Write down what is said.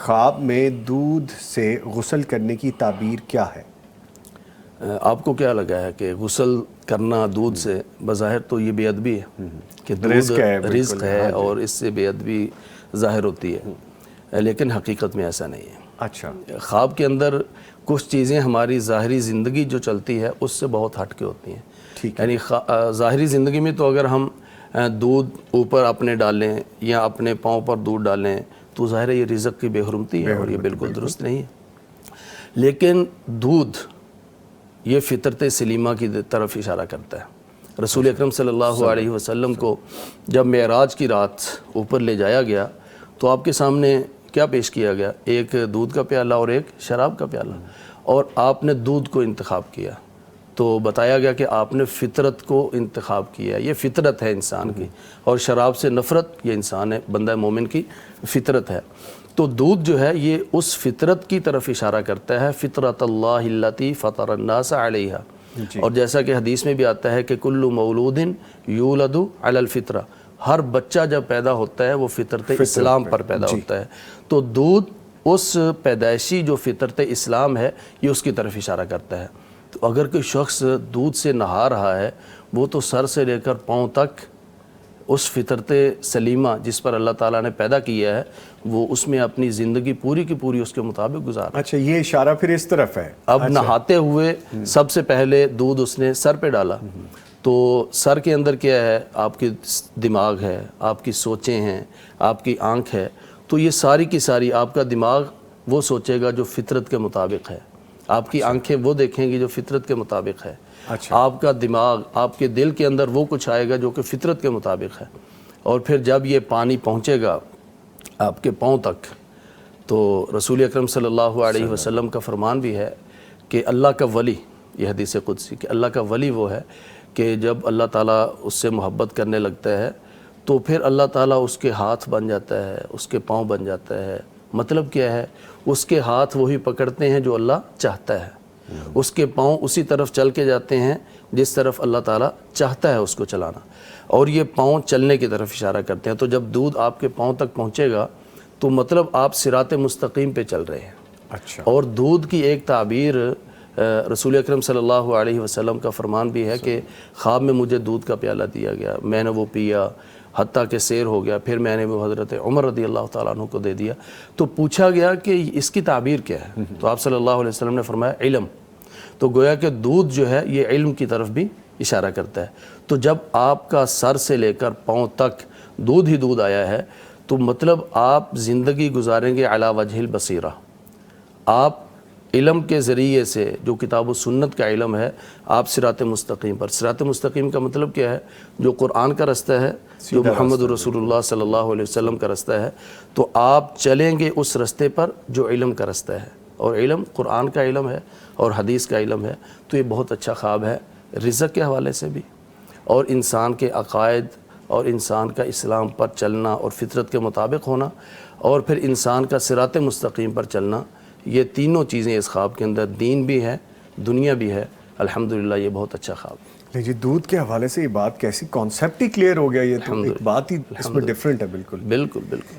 خواب میں دودھ سے غسل کرنے کی تعبیر کیا ہے؟ آپ کو کیا لگا ہے کہ غسل کرنا دودھ سے بظاہر تو یہ بے ادبی ہے کہ دودھ رزق ہے اور اس سے بے ادبی ظاہر ہوتی ہے، لیکن حقیقت میں ایسا نہیں ہے۔ اچھا، خواب کے اندر کچھ چیزیں ہماری ظاہری زندگی جو چلتی ہے اس سے بہت ہٹ کے ہوتی ہیں۔ یعنی ظاہری زندگی میں تو اگر ہم دودھ اوپر اپنے ڈالیں یا اپنے پاؤں پر دودھ ڈالیں تو ظاہر ہے یہ رزق کی بے حرمتی ہے اور یہ بالکل درست نہیں ہے۔ لیکن دودھ یہ فطرت سلیمہ کی طرف اشارہ کرتا ہے۔ رسول اکرم صلی اللہ علیہ وسلم کو جب معراج کی رات اوپر لے جایا گیا تو آپ کے سامنے کیا پیش کیا گیا؟ ایک دودھ کا پیالہ اور ایک شراب کا پیالہ، اور آپ نے دودھ کو انتخاب کیا۔ تو بتایا گیا کہ آپ نے فطرت کو انتخاب کیا، یہ فطرت ہے انسان کی، اور شراب سے نفرت یہ انسان ہے، بندہ مومن کی فطرت ہے۔ تو دودھ جو ہے یہ اس فطرت کی طرف اشارہ کرتا ہے، فطرت اللہ التی فطر الناس علیہا۔ اور جیسا کہ حدیث میں بھی آتا ہے کہ کل مولود یولد علی الفطرہ، ہر بچہ جب پیدا ہوتا ہے وہ فطرت اسلام پر پیدا ہوتا ہے۔ تو دودھ اس پیدائشی جو فطرت اسلام ہے یہ اس کی طرف اشارہ کرتا ہے۔ تو اگر کوئی شخص دودھ سے نہا رہا ہے وہ تو سر سے لے کر پاؤں تک اس فطرت سلیمہ جس پر اللہ تعالیٰ نے پیدا کیا ہے وہ اس میں اپنی زندگی پوری کی پوری اس کے مطابق گزار۔ اچھا، یہ اشارہ پھر اس طرف ہے۔ اب نہاتے ہوئے سب سے پہلے دودھ اس نے سر پہ ڈالا، تو سر کے اندر کیا ہے؟ آپ کی دماغ ہے، آپ کی سوچیں ہیں، آپ کی آنکھ ہے۔ تو یہ ساری کی ساری آپ کا دماغ وہ سوچے گا جو فطرت کے مطابق ہے، آپ کی آنکھیں وہ دیکھیں گی جو فطرت کے مطابق ہے، آپ کا دماغ، آپ کے دل کے اندر وہ کچھ آئے گا جو کہ فطرت کے مطابق ہے۔ اور پھر جب یہ پانی پہنچے گا آپ کے پاؤں تک تو رسول اکرم صلی اللہ علیہ وسلم کا فرمان بھی ہے کہ اللہ کا ولی، یہ حدیث قدسی کہ اللہ کا ولی وہ ہے کہ جب اللہ تعالیٰ اس سے محبت کرنے لگتا ہے تو پھر اللہ تعالیٰ اس کے ہاتھ بن جاتا ہے، اس کے پاؤں بن جاتا ہے۔ مطلب کیا ہے؟ اس کے ہاتھ وہی پکڑتے ہیں جو اللہ چاہتا ہے، اس کے پاؤں اسی طرف چل کے جاتے ہیں جس طرف اللہ تعالیٰ چاہتا ہے اس کو چلانا، اور یہ پاؤں چلنے کی طرف اشارہ کرتے ہیں۔ تو جب دودھ آپ کے پاؤں تک پہنچے گا تو مطلب آپ صراط مستقیم پہ چل رہے ہیں۔ اچھا، اور دودھ کی ایک تعبیر رسول اکرم صلی اللہ علیہ وسلم کا فرمان بھی ہے کہ خواب میں مجھے دودھ کا پیالہ دیا گیا، میں نے وہ پیا حتیٰ کہ سیر ہو گیا، پھر میں نے وہ حضرت عمر رضی اللہ تعالیٰ عنہ کو دے دیا۔ تو پوچھا گیا کہ اس کی تعبیر کیا ہے؟ تو آپ صلی اللہ علیہ وسلم نے فرمایا علم۔ تو گویا کہ دودھ جو ہے یہ علم کی طرف بھی اشارہ کرتا ہے۔ تو جب آپ کا سر سے لے کر پاؤں تک دودھ ہی دودھ آیا ہے تو مطلب آپ زندگی گزاریں گے علی وجہ البصیرہ، آپ علم کے ذریعے سے جو کتاب و سنت کا علم ہے آپ صراط مستقیم پر۔ صراط مستقیم کا مطلب کیا ہے؟ جو قرآن کا رستہ ہے، جو محمد رسول اللہ صلی اللہ علیہ وسلم کا رستہ ہے، تو آپ چلیں گے اس رستے پر جو علم کا رستہ ہے، اور علم قرآن کا علم ہے اور حدیث کا علم ہے۔ تو یہ بہت اچھا خواب ہے رزق کے حوالے سے بھی، اور انسان کے عقائد اور انسان کا اسلام پر چلنا اور فطرت کے مطابق ہونا، اور پھر انسان کا صراط مستقیم پر چلنا، یہ تینوں چیزیں اس خواب کے اندر، دین بھی ہے، دنیا بھی ہے۔ الحمدللہ یہ بہت اچھا خواب ہے۔ جی، دودھ کے حوالے سے یہ بات کیسی کانسیپٹ ہی کلیئر ہو گیا، یہ تو ایک بات ہی اس میں ڈیفرنٹ ہے بالکل۔ بالکل بالکل۔